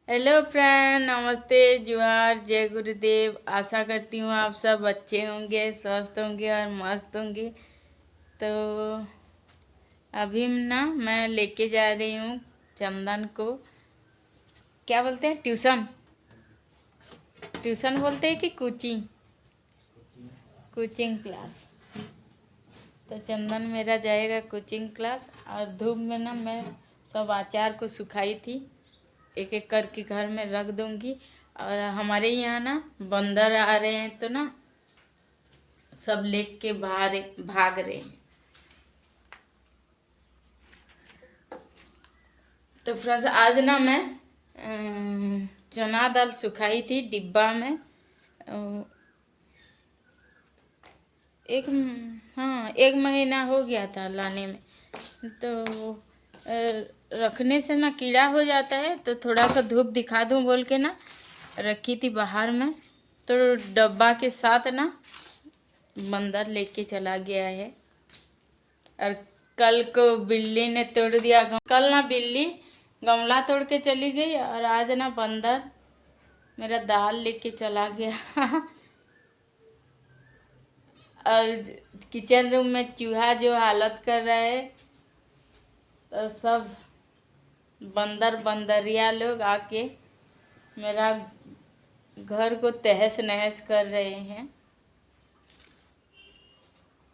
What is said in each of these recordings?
Hello friend, नमस्ते, जुहार, जय गुरुदेव। आशा करती हूँ आप सब अच्छे होंगे, स्वस्थ होंगे और मस्त होंगे। तो अभी ना मैं लेके जा रही हूँ चंदन को। क्या बोलते हैं, ट्यूशन? ट्यूशन बोलते हैं कि कोचिंग? Coaching class. तो चंदन मेरा जाएगा कोचिंग क्लास। और धूप में ना मैं सब अचार को सुखाई थी, एक एक करके घर में रख दूंगी। और हमारे यहाँ ना बंदर आ रहे हैं तो ना सब लेके बाहर भाग रहे हैं। तो फ्रेंड्स आज ना मैं चना दाल सुखाई थी डिब्बा में। एक हाँ, 1 महीना हो गया था लाने में। तो रखने से ना कीड़ा हो जाता है, तो थोड़ा सा धूप दिखा दूं बोल के ना रखी थी बाहर में। तो डब्बा के साथ ना बंदर लेके चला गया है। और कल को बिल्ली ने तोड़ दिया। कल ना बिल्ली गमला तोड़ के चली गई और आज ना बंदर मेरा दाल लेके चला गया। और किचन रूम में चूहा जो हालत कर रहा है, तो सब बंदर बंदरिया लोग आके मेरा घर को तहस नहस कर रहे हैं।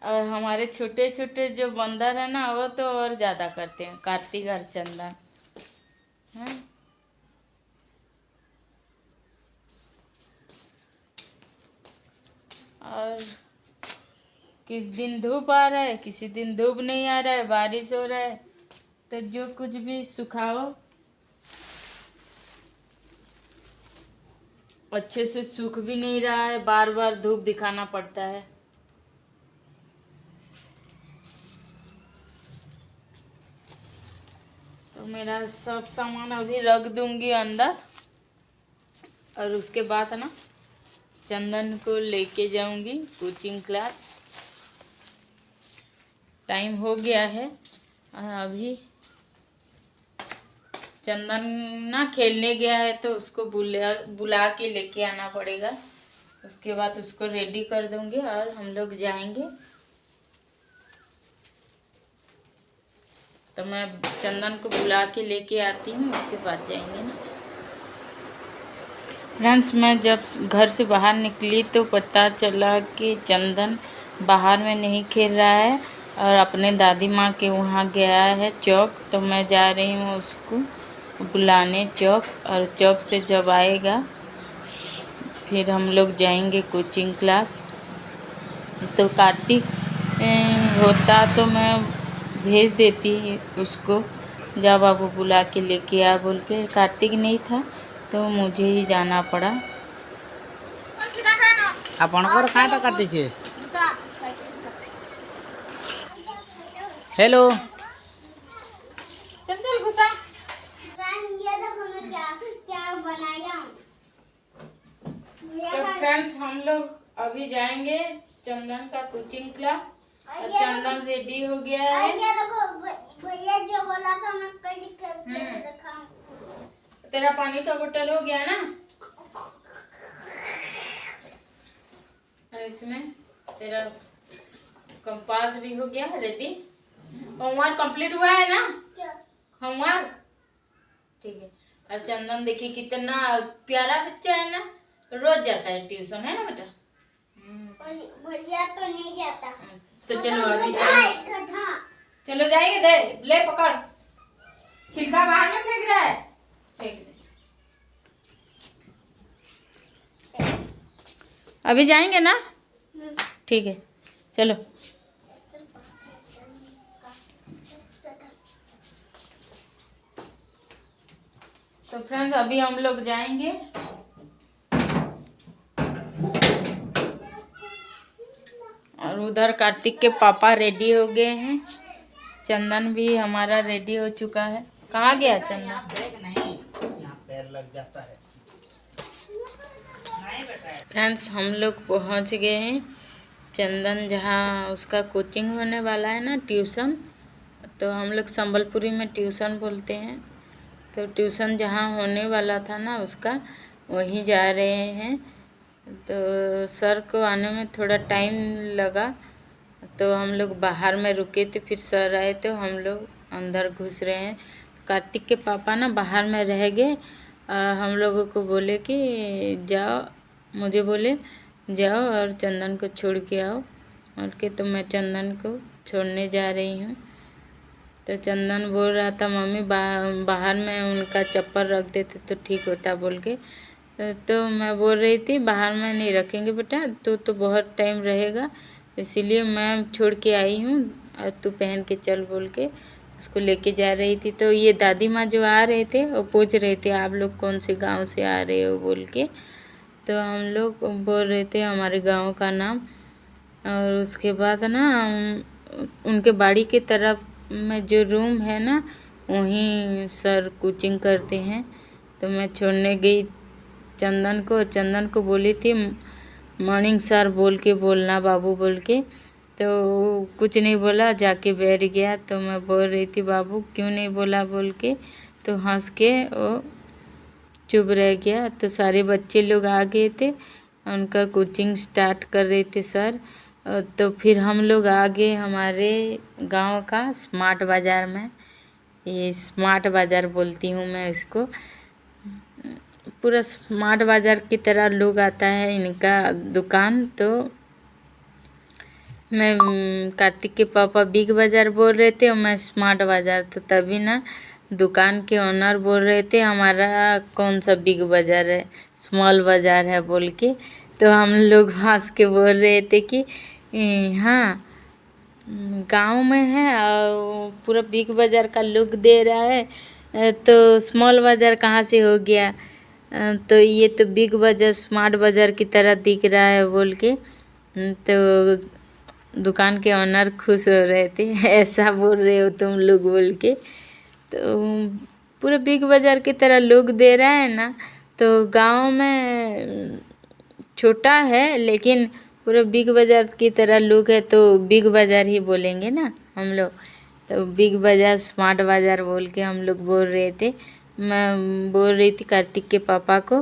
और हमारे छोटे छोटे जो बंदर है ना, वो तो और ज़्यादा करते हैं, कार्तिक और चंदन। हाँ, और किस दिन धूप आ रहा है, किसी दिन धूप नहीं आ रहा है, बारिश हो रहा है। तो जो कुछ भी सुखाओ अच्छे से सूख भी नहीं रहा है, बार बार धूप दिखाना पड़ता है। तो मेरा सब सामान अभी रख दूंगी अंदर। और उसके बाद ना चंदन को लेके जाऊंगी कोचिंग क्लास। टाइम हो गया है। अभी चंदन ना खेलने गया है, तो उसको बुला के लेके आना पड़ेगा। उसके बाद उसको रेडी कर दूंगी और हम लोग जाएंगे। तो मैं चंदन को बुला के लेके आती हूँ, उसके बाद जाएंगे ना। फ्रेंड्स, मैं जब घर से बाहर निकली तो पता चला कि चंदन बाहर में नहीं खेल रहा है और अपने दादी माँ के वहाँ गया है चौक। तो मैं जा रही हूँ उसको बुलाने चौक। और चौक से जब आएगा फिर हम लोग जाएंगे कोचिंग क्लास। तो कार्तिक होता तो मैं भेज देती उसको, जा बाबू बुला के लेके आ बोल के। कार्तिक नहीं था तो मुझे ही जाना पड़ा। आपणकर कहाँ काटिछे। हेलो चंदन गुस्सा। ये देखो मैं क्या क्या बनाया हूँ। तो फ्रेंड्स हम लोग अभी जाएंगे चंदन का कोचिंग क्लास। और चंदन रेडी हो गया है। ये देखो भैया जो बोला था मैं कल करके दिखाऊं। तेरा पानी का बोतल हो गया ना? और इसमें तेरा कंपास भी हो गया रेडी। होमवर्क कंप्लीट हुआ है ना? क्या? होमवर्क ठीक है। और चंदन देखिए कितना प्यारा बच्चा है ना, रोज जाता है ट्यूशन, है ना बेटा? भैया तो नहीं जाता। तो चलो अभी जाएंगे। चलो जाएंगे। दे ले पकड़, छिलका बाहर में फेंक रहा है, फेंक दे। अभी जाएंगे ना? ठीक है चलो। तो फ्रेंड्स अभी हम लोग जाएंगे। और उधर कार्तिक के पापा रेडी हो गए हैं। चंदन भी हमारा रेडी हो चुका है। कहाँ गया चंदन? नहीं, यहाँ पैर लग जाता है। फ्रेंड्स हम लोग पहुँच गए हैं चंदन जहाँ उसका कोचिंग होने वाला है ना, ट्यूशन। तो हम लोग संबलपुरी में ट्यूशन बोलते हैं। तो ट्यूशन जहाँ होने वाला था ना उसका, वहीं जा रहे हैं। तो सर को आने में थोड़ा टाइम लगा, तो हम लोग बाहर में रुके थे, फिर सर आए तो हम लोग अंदर घुस रहे हैं। कार्तिक के पापा ना बाहर में रह गए। हम लोगों को बोले कि जाओ, मुझे बोले जाओ और चंदन को छोड़ के आओ, और कि तो मैं चंदन को छोड़ने जा रही हूँ। तो चंदन बोल रहा था मम्मी बाहर में उनका चप्पल रख देते तो ठीक होता बोल के। तो मैं बोल रही थी बाहर में नहीं रखेंगे बेटा, तू तो बहुत टाइम रहेगा, इसीलिए मैं छोड़ के आई हूँ और तू पहन के चल बोल के उसको लेके जा रही थी। तो ये दादी माँ जो आ रहे थे वो पूछ रहे थे आप लोग कौन से गांव से आ रहे हो बोल के। तो हम लोग बोल रहे थे हमारे गांव का नाम। और उसके बाद ना उनके बाड़ी के तरफ में जो रूम है ना, वहीं सर कोचिंग करते हैं। तो मैं छोड़ने गई चंदन को बोली थी मॉर्निंग सर बोल के बोलना बाबू बोल के। तो कुछ नहीं बोला, जाके बैठ गया। तो मैं बोल रही थी बाबू क्यों नहीं बोला बोल के, तो हंस के वो चुप रह गया। तो सारे बच्चे लोग आ गए थे, उनका कोचिंग स्टार्ट कर रहे थे सर। तो फिर हम लोग आ गए हमारे गांव का स्मार्ट बाज़ार में। ये स्मार्ट बाज़ार बोलती हूँ मैं इसको, पूरा स्मार्ट बाज़ार की तरह लोग आता है इनका दुकान। तो मैं कार्तिक के पापा बिग बाज़ार बोल रहे थे और मैं स्मार्ट बाज़ार। तो तभी ना दुकान के ओनर बोल रहे थे हमारा कौन सा बिग बाज़ार है, स्मॉल बाज़ार है बोल के। तो हम लोग हंस के बोल रहे थे कि हाँ गांव में है और पूरा बिग बाज़ार का लुक दे रहा है, तो स्मॉल बाज़ार कहाँ से हो गया। तो ये तो बिग बाज़ार स्मार्ट बाज़ार की तरह दिख रहा है बोल के। तो दुकान के ओनर खुश हो रहे थे ऐसा बोल रहे हो तुम लोग बोल के। तो पूरा बिग बाज़ार की तरह लुक दे रहा है ना। तो गांव में छोटा है लेकिन पूरा बिग बाज़ार की तरह लुक है, तो बिग बाज़ार ही बोलेंगे ना हम लोग। तो बिग बाज़ार स्मार्ट बाज़ार बोल के हम लोग बोल रहे थे। मैं बोल रही थी कार्तिक के पापा को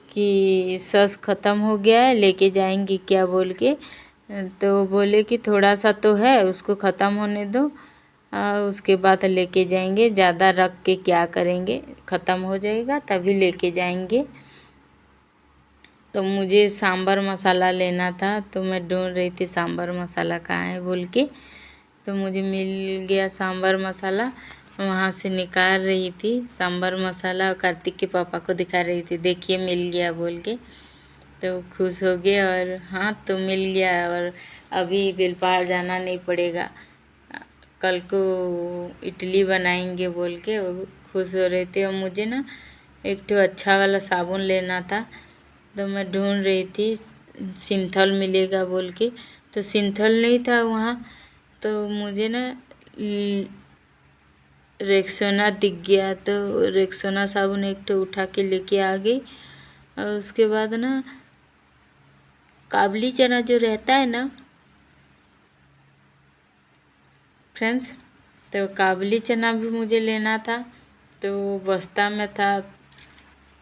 कि सॉस ख़त्म हो गया है, लेके जाएंगे क्या बोल के। तो बोले कि थोड़ा सा तो है, उसको ख़त्म होने दो, उसके बाद लेके जाएंगे, ज़्यादा रख के क्या करेंगे, ख़त्म हो जाएगा तभी लेके जाएंगे। तो मुझे सांभर मसाला लेना था, तो मैं ढूंढ रही थी सांभर मसाला कहाँ है बोल के। तो मुझे मिल गया सांभर मसाला, वहाँ से निकाल रही थी सांभर मसाला और कार्तिक के पापा को दिखा रही थी देखिए मिल गया बोल के। तो खुश हो गए और हाँ तो मिल गया और अभी बेलपहाड़ जाना नहीं पड़ेगा, कल को इडली बनाएंगे बोल के वो खुश हो रहे थे। और मुझे ना एक तो अच्छा वाला साबुन लेना था, तो मैं ढूंढ रही थी सिंथल मिलेगा बोल के। तो सिंथल नहीं था वहाँ, तो मुझे ना रेक्सोना दिख गया। तो रेक्सोना साबुन एक तो उठा के लेके आ गई। और उसके बाद ना काबली चना जो रहता है ना फ्रेंड्स, तो काबली चना भी मुझे लेना था। तो बस्ता में था,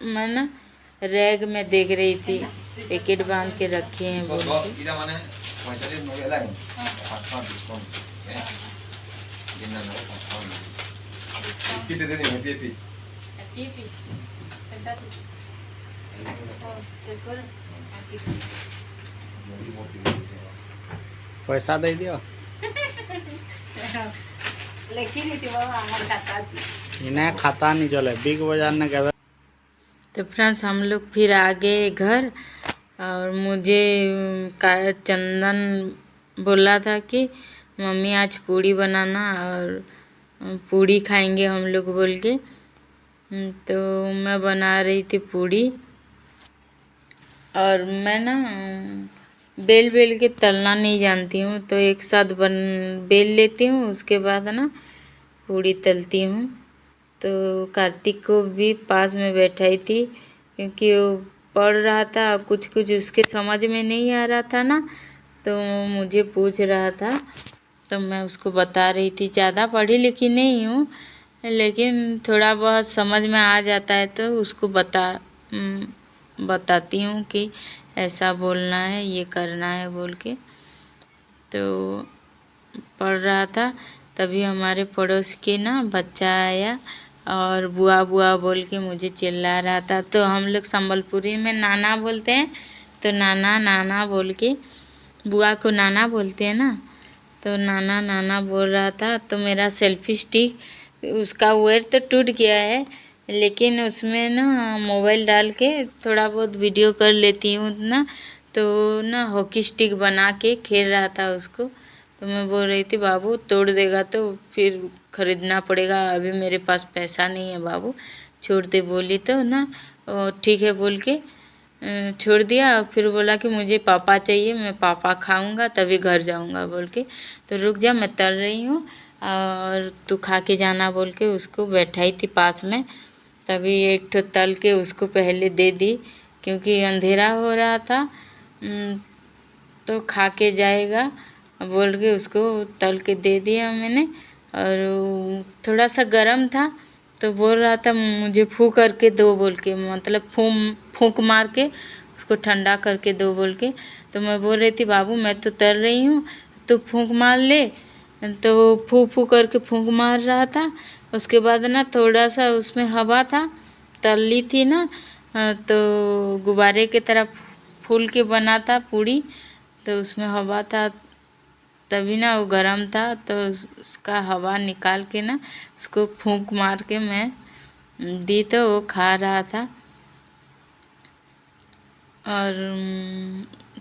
मैं ना रैग में देख रही थी पैकेट बांध के रखे हैं बोल के। पैसा दे दियो इन्हें खाता नहीं चले बिग बाजार ने कहता। तो फ्रेंड्स हम लोग फिर आ गए घर, और मुझे चंदन बोला था कि मम्मी आज पूड़ी बनाना और पूड़ी खाएंगे हम लोग बोल के। तो मैं बना रही थी पूड़ी, और मैं ना बेल के तलना नहीं जानती हूँ, तो एक साथ बेल लेती हूँ, उसके बाद ना पूड़ी तलती हूँ। तो कार्तिक को भी पास में बैठाई थी क्योंकि वो पढ़ रहा था, कुछ कुछ उसके समझ में नहीं आ रहा था ना, तो मुझे पूछ रहा था। तो मैं उसको बता रही थी, ज़्यादा पढ़ी लिखी नहीं हूँ लेकिन थोड़ा बहुत समझ में आ जाता है तो उसको बताती हूँ कि ऐसा बोलना है, ये करना है बोल के। तो पढ़ रहा था तभी हमारे पड़ोस के ना बच्चा आया और बुआ बुआ बोल के मुझे चिल्ला रहा था। तो हम लोग संबलपुरी में नाना बोलते हैं, तो नाना नाना बोल के, बुआ को नाना बोलते हैं ना, तो नाना नाना बोल रहा था। तो मेरा सेल्फी स्टिक, उसका वायर तो टूट गया है, लेकिन उसमें ना मोबाइल डाल के थोड़ा बहुत वीडियो कर लेती हूँ ना, तो ना हॉकी स्टिक बना के खेल रहा था उसको। तो मैं बोल रही थी बाबू तोड़ देगा तो फिर खरीदना पड़ेगा, अभी मेरे पास पैसा नहीं है बाबू, छोड़ दे बोली। तो ना ठीक है बोल के छोड़ दिया। फिर बोला कि मुझे पापा चाहिए, मैं पापा खाऊंगा तभी घर जाऊंगा बोल के। तो रुक जा मैं तल रही हूँ और तू खा के जाना बोल के उसको बैठाई थी पास में। तभी एक ठो तल के उसको पहले दे दी क्योंकि अंधेरा हो रहा था, तो खा के जाएगा बोल के उसको तल के दे दिया मैंने। और थोड़ा सा गर्म था तो बोल रहा था मुझे फूंक करके दो बोल के, मतलब फूंक मार के उसको ठंडा करके दो बोल के। तो मैं बोल रही थी बाबू मैं तो तल रही हूँ, तो फूंक मार ले। तो फूंक फूंक करके फूंक मार रहा था। उसके बाद ना थोड़ा सा उसमें हवा था, तल ली थी ना, तो गुब्बारे की तरह फूल के बना था पूड़ी, तो उसमें हवा था तभी ना वो गरम था, तो उसका हवा निकाल के ना उसको फूंक मार के मैं दी तो वो खा रहा था। और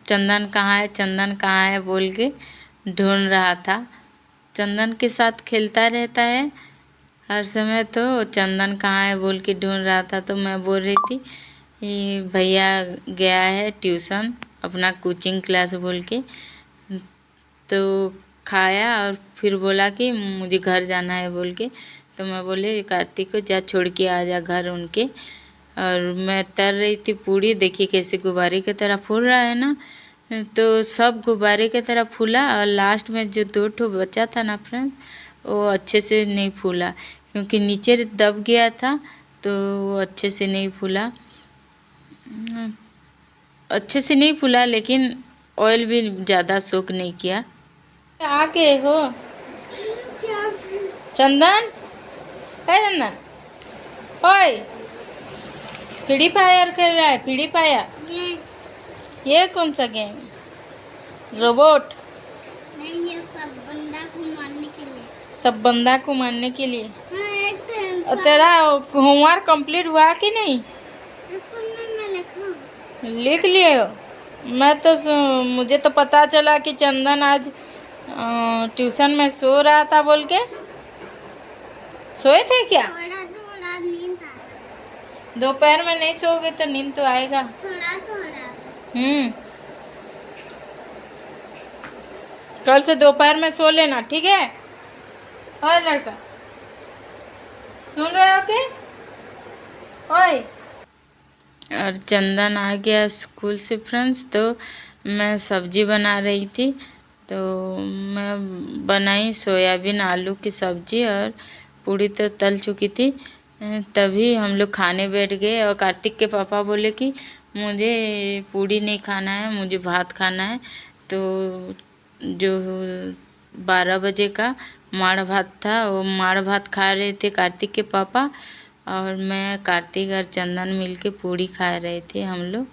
चंदन कहाँ है, चंदन कहाँ है बोल के ढूंढ रहा था। चंदन के साथ खेलता रहता है हर समय, तो चंदन कहाँ है बोल के ढूंढ रहा था। तो मैं बोल रही थी भैया गया है ट्यूशन अपना कोचिंग क्लास बोल के। तो खाया और फिर बोला कि मुझे घर जाना है बोल के। तो मैं बोले कार्तिक को जा छोड़ के आ जा घर उनके। और मैं तल रही थी पूड़ी, देखिए कैसे गुब्बारे की तरह फूल रहा है ना, तो सब गुब्बारे की तरह फूला। और लास्ट में जो दो ठो बचा था ना फ्रेंड, वो अच्छे से नहीं फूला क्योंकि नीचे दब गया था, तो वो अच्छे से नहीं फूला, अच्छे से नहीं फूला, लेकिन ऑयल भी ज़्यादा सोक नहीं किया। आके हो चंदन, है चंदन, ओए फ्री फायर खेल रहा है, फ्री फायर। ये कौन सा गेम, रोबोट? नहीं, ये सब बंदा को मारने के लिए। सब बंदा को मारने के लिए। हाँ, एक तो और तेरा होमवर्क कंप्लीट हुआ कि नहीं? स्कूल में मैं लिखा। लिख लिए हो? मैं तो मुझे तो पता चला कि चंदन आज ट्यूशन में सो रहा था बोल के। सोए थे क्या? थोड़ा थोड़ा नींद आ, दोपहर में नहीं सोओगे तो नींद तो आएगा। थोड़ा थोड़ा। कल से दोपहर में सो लेना, ठीक है? ओए लड़का, सुन रहे हो कि? ओए। और चंदन आ गया स्कूल से फ्रेंड्स, तो मैं सब्जी बना रही थी। तो मैं बनाई सोयाबीन आलू की सब्जी और पूड़ी तो तल चुकी थी। तभी हम लोग खाने बैठ गए और कार्तिक के पापा बोले कि मुझे पूड़ी नहीं खाना है, मुझे भात खाना है। तो जो 12 बजे का माड़ भात था, वो माड़ भात खा रहे थे कार्तिक के पापा, और मैं कार्तिक और चंदन मिलके पूड़ी खा रहे थे हम लोग।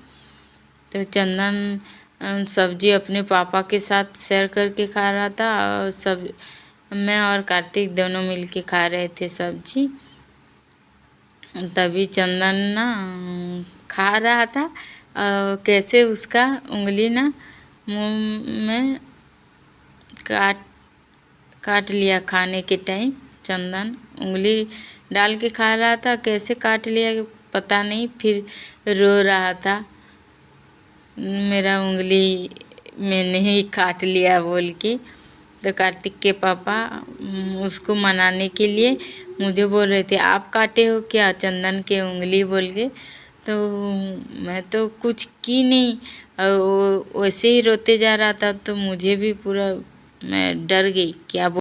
तो चंदन सब्जी अपने पापा के साथ शेयर करके खा रहा था, और सब मैं और कार्तिक दोनों मिलके खा रहे थे सब्जी। तभी चंदन ना खा रहा था, कैसे उसका उंगली ना मुंह में काट लिया खाने के टाइम। चंदन उंगली डाल के खा रहा था, कैसे काट लिया पता नहीं, फिर रो रहा था मेरा उंगली मैंने ही काट लिया बोल के। तो कार्तिक के पापा उसको मनाने के लिए मुझे बोल रहे थे आप काटे हो क्या चंदन के उंगली बोल के। तो मैं तो कुछ की नहीं, और वो वैसे ही रोते जा रहा था, तो मुझे भी पूरा मैं डर गई क्या